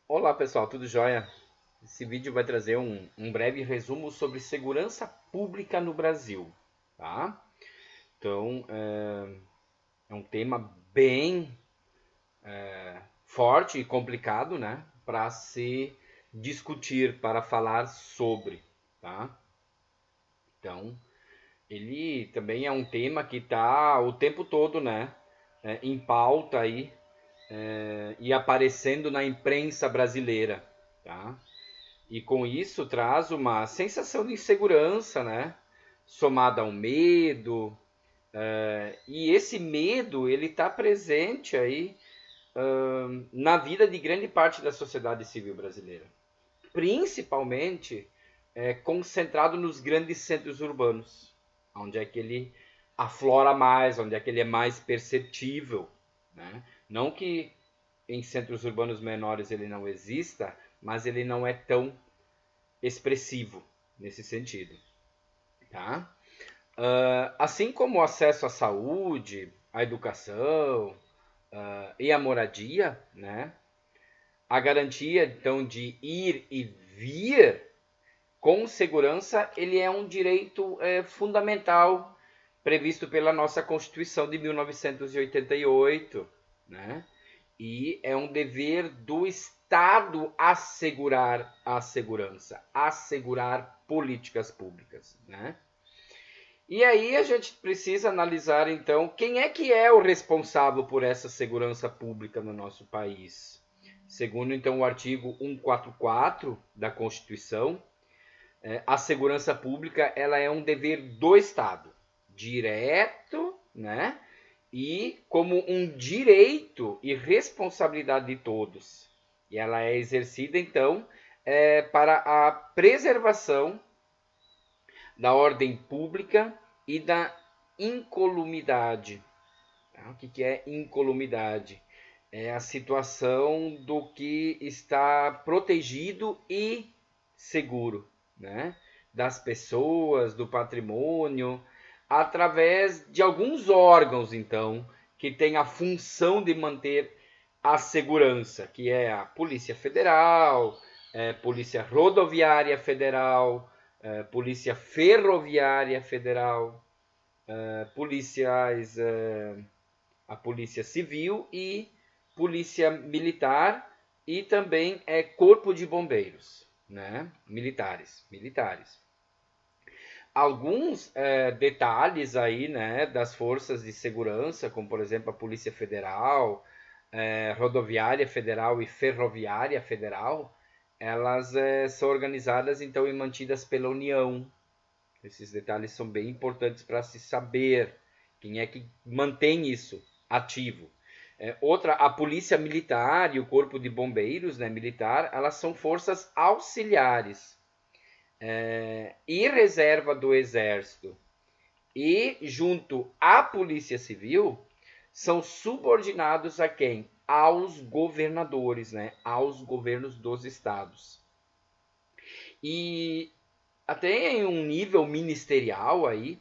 Olá pessoal, tudo jóia? Esse vídeo vai trazer um breve resumo sobre segurança pública no Brasil, tá? Então, é um tema bem forte e complicado, né? Para se discutir, para falar sobre, tá? Então, ele também é um tema que está o tempo todo, né? Em pauta aí e aparecendo na imprensa brasileira, tá? E com isso traz uma sensação de insegurança, né? Somada ao medo. E esse medo, ele está presente aí na vida de grande parte da sociedade civil brasileira. Principalmente concentrado nos grandes centros urbanos, onde é que ele aflora mais, onde é que ele é mais perceptível. Né? Não que em centros urbanos menores ele não exista, mas ele não é tão expressivo nesse sentido, tá? Assim como o acesso à saúde, à educação e à moradia, né? A garantia então de ir e vir com segurança, ele é um direito fundamental previsto pela nossa Constituição de 1988, né? E é um dever do Estado assegurar a segurança, assegurar políticas públicas, né? E aí a gente precisa analisar então quem é que é o responsável por essa segurança pública no nosso país. Segundo então o artigo 144 da Constituição, a segurança pública ela é um dever do Estado, direto, né? E como um direito e responsabilidade de todos. E ela é exercida, então, para a preservação da ordem pública e da incolumidade. O que é incolumidade? É a situação do que está protegido e seguro, né? Das pessoas, do patrimônio, através de alguns órgãos, então, que têm a função de manter a segurança, que é a Polícia Federal, Polícia Rodoviária Federal, Polícia Ferroviária Federal, policiais, a Polícia Civil e Polícia Militar e também Corpo de Bombeiros, né? Militares. Alguns detalhes aí, né, das forças de segurança, como por exemplo a Polícia Federal, Rodoviária Federal e Ferroviária Federal, elas são organizadas então e mantidas pela União. Esses detalhes são bem importantes para se saber quem é que mantém isso ativo. Outra, a polícia militar e o corpo de bombeiros, né, militar, elas são forças auxiliares e reserva do exército e junto à polícia civil são subordinados a quem? Aos governadores, né, aos governos dos estados. E até em um nível ministerial aí,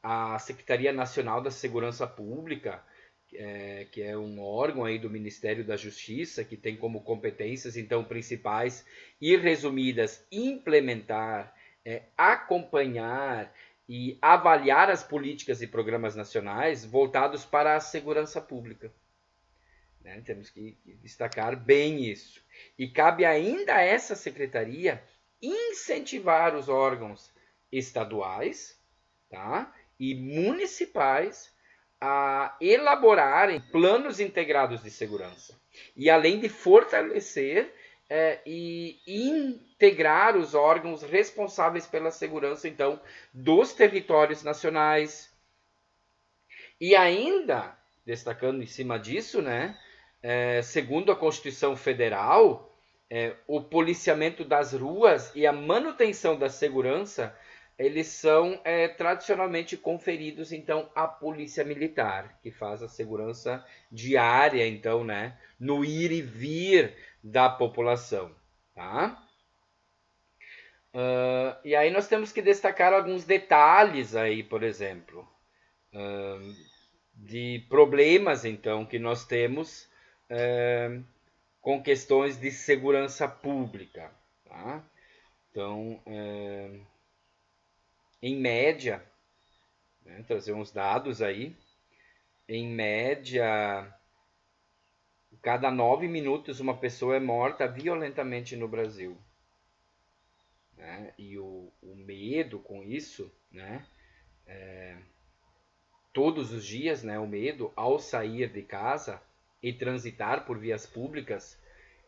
a Secretaria Nacional da Segurança Pública, que é um órgão aí do Ministério da Justiça, que tem como competências então principais e resumidas implementar, acompanhar e avaliar as políticas e programas nacionais voltados para a segurança pública. Né? Temos que destacar bem isso. E cabe ainda a essa secretaria incentivar os órgãos estaduais, tá? E municipais a elaborarem planos integrados de segurança. E além de fortalecer e integrar os órgãos responsáveis pela segurança, então, dos territórios nacionais. E ainda, destacando em cima disso, né, segundo a Constituição Federal, o policiamento das ruas e a manutenção da segurança, eles são tradicionalmente conferidos então à polícia militar, que faz a segurança diária, então, né, no ir e vir da população, tá? E aí nós temos que destacar alguns detalhes aí, por exemplo, de problemas então que nós temos com questões de segurança pública. Tá? Então, em média, né, trazer uns dados aí, em média, cada 9 minutos uma pessoa é morta violentamente no Brasil. Né? E o medo com isso, né? Todos os dias, né? O medo ao sair de casa e transitar por vias públicas,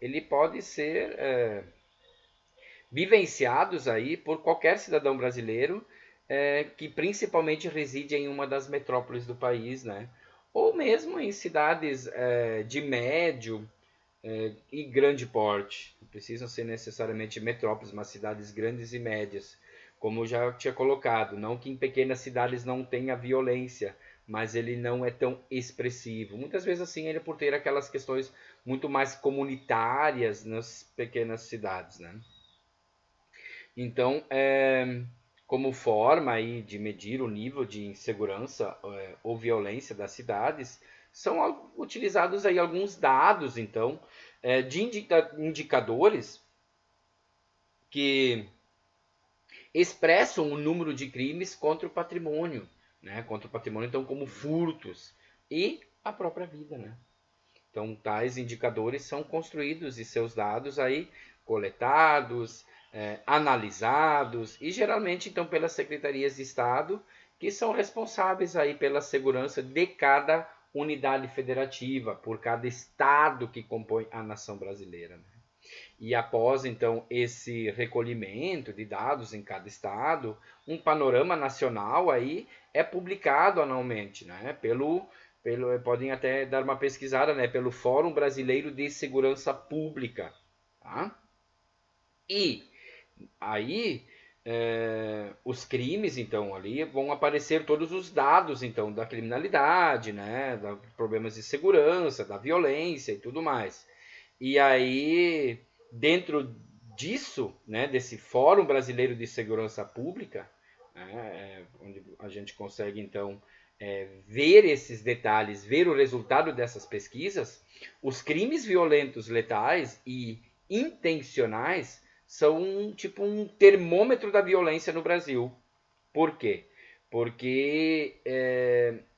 ele pode ser vivenciados aí por qualquer cidadão brasileiro que principalmente reside em uma das metrópoles do país, né? Ou mesmo em cidades de médio e grande porte. Não precisam ser necessariamente metrópoles, mas cidades grandes e médias. Como eu já tinha colocado, não que em pequenas cidades não tenha violência, mas ele não é tão expressivo. Muitas vezes assim ele é por ter aquelas questões muito mais comunitárias nas pequenas cidades, né? Então, como forma aí de medir o nível de insegurança ou violência das cidades, são utilizados aí alguns dados, então, de indicadores que expressam o número de crimes contra o patrimônio, né? Contra o patrimônio, então, como furtos e a própria vida, né? Então, tais indicadores são construídos e seus dados aí coletados, analisados e geralmente então pelas secretarias de Estado que são responsáveis aí pela segurança de cada unidade federativa, por cada estado que compõe a nação brasileira. Né? E após então esse recolhimento de dados em cada estado, um panorama nacional aí é publicado anualmente, né? Podem até dar uma pesquisada, né? Pelo Fórum Brasileiro de Segurança Pública, tá? E aí os crimes então ali vão aparecer todos os dados então da criminalidade, né? Da problemas de segurança, da violência e tudo mais. E aí, dentro disso, né, desse Fórum Brasileiro de Segurança Pública, né, onde a gente consegue, então, ver esses detalhes, ver o resultado dessas pesquisas, os crimes violentos, letais e intencionais são tipo um termômetro da violência no Brasil. Por quê? Porque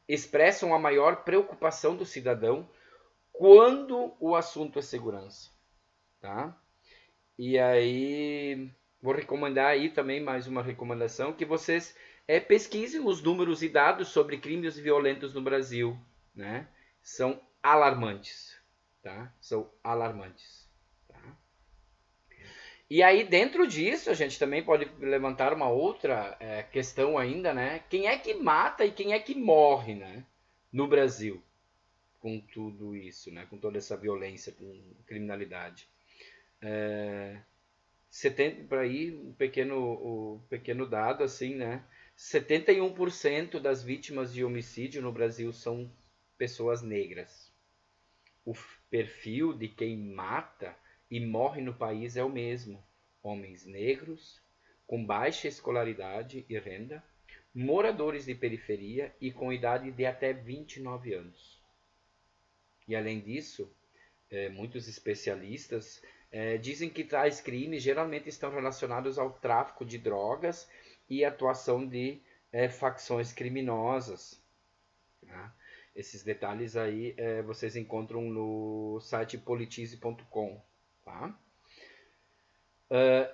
expressam a maior preocupação do cidadão quando o assunto é segurança, tá? E aí vou recomendar aí também mais uma recomendação que vocês pesquisem os números e dados sobre crimes violentos no Brasil, né? São alarmantes, tá? São alarmantes. Tá? E aí dentro disso a gente também pode levantar uma outra questão ainda, né? Quem é que mata e quem é que morre, né? No Brasil? Com tudo isso, né? Com toda essa violência, com criminalidade. 70 para aí o pequeno dado assim, né? 71% das vítimas de homicídio no Brasil são pessoas negras. O perfil de quem mata e morre no país é o mesmo: homens negros com baixa escolaridade e renda, moradores de periferia e com idade de até 29 anos. E além disso, muitos especialistas dizem que tais crimes geralmente estão relacionados ao tráfico de drogas e atuação de facções criminosas. Tá? Esses detalhes aí vocês encontram no site politize.com. Tá?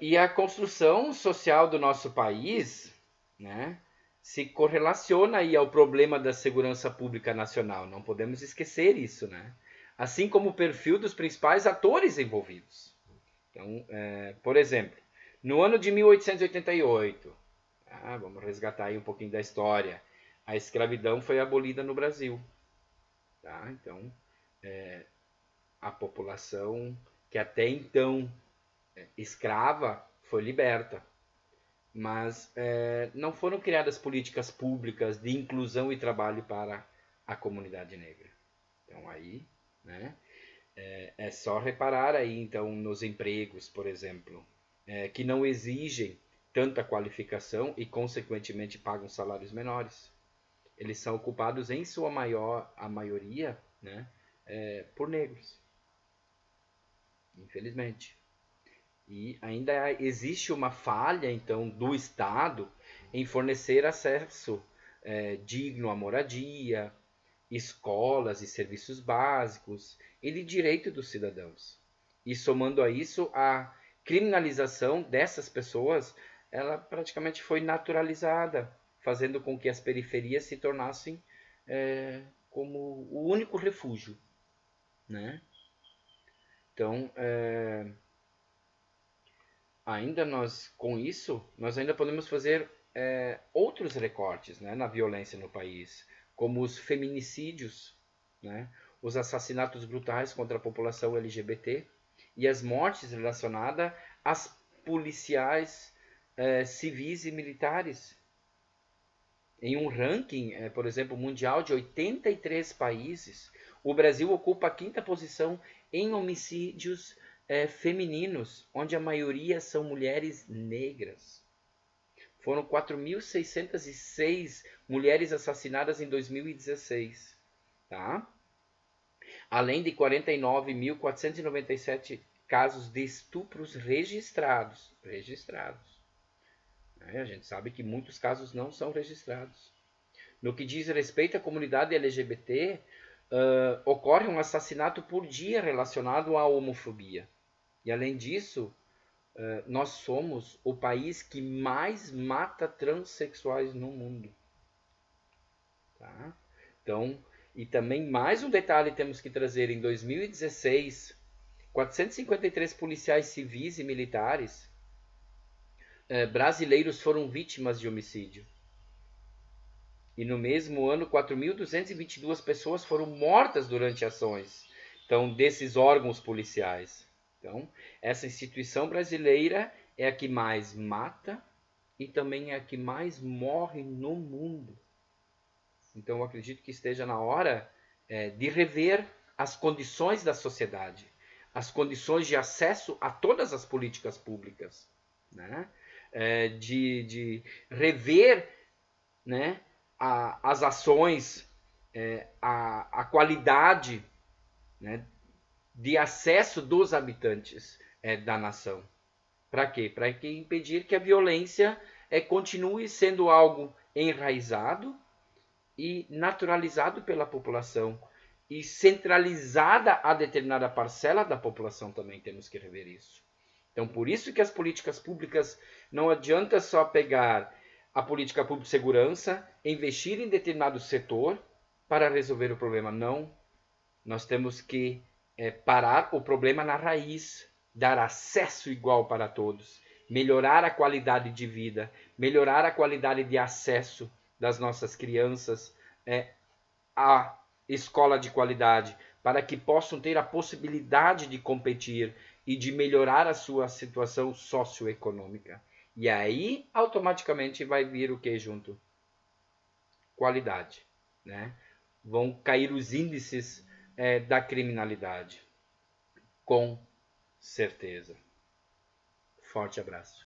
E a construção social do nosso país, né, se correlaciona aí ao problema da segurança pública nacional. Não podemos esquecer isso, né? Assim como o perfil dos principais atores envolvidos. Então, por exemplo, no ano de 1888, vamos resgatar aí um pouquinho da história, a escravidão foi abolida no Brasil. Tá? Então, a população que até então escrava foi liberta. Mas não foram criadas políticas públicas de inclusão e trabalho para a comunidade negra. Então aí, né, é só reparar aí então nos empregos, por exemplo, que não exigem tanta qualificação e consequentemente pagam salários menores. Eles são ocupados em sua a maioria, né, por negros. infelizmente. E ainda existe uma falha, então, do Estado em fornecer acesso digno à moradia, escolas e serviços básicos e de direito dos cidadãos. E somando a isso, a criminalização dessas pessoas, ela praticamente foi naturalizada, fazendo com que as periferias se tornassem como o único refúgio, né? Então, ainda nós, com isso, nós ainda podemos fazer outros recortes, né, na violência no país, como os feminicídios, né, os assassinatos brutais contra a população LGBT e as mortes relacionadas às policiais civis e militares. Em um ranking, por exemplo, mundial de 83 países, o Brasil ocupa a quinta posição em homicídios femininos, onde a maioria são mulheres negras. Foram 4.606 mulheres assassinadas em 2016, tá? Além de 49.497 casos de estupros registrados. A gente sabe que muitos casos não são registrados. No que diz respeito à comunidade LGBT, ocorre um assassinato por dia relacionado à homofobia. E além disso, nós somos o país que mais mata transexuais no mundo. Tá? Então, e também mais um detalhe temos que trazer: em 2016, 453 policiais civis e militares brasileiros foram vítimas de homicídio. E no mesmo ano, 4.222 pessoas foram mortas durante ações, então, desses órgãos policiais. Então, essa instituição brasileira é a que mais mata e também é a que mais morre no mundo. Então, eu acredito que esteja na hora de rever as condições da sociedade, as condições de acesso a todas as políticas públicas, né? De rever, né, as ações, a qualidade, né, de acesso dos habitantes da nação. Para quê? Para impedir que a violência continue sendo algo enraizado e naturalizado pela população e centralizada a determinada parcela da população. Também temos que rever isso. Então, por isso que as políticas públicas não adianta só pegar a política pública de segurança, investir em determinado setor para resolver o problema. Não. Nós temos que parar o problema na raiz, dar acesso igual para todos, melhorar a qualidade de vida, melhorar a qualidade de acesso das nossas crianças à escola de qualidade, para que possam ter a possibilidade de competir e de melhorar a sua situação socioeconômica. E aí, automaticamente, vai vir o que junto? Qualidade, né? Vão cair os índices da criminalidade. Com certeza. Forte abraço.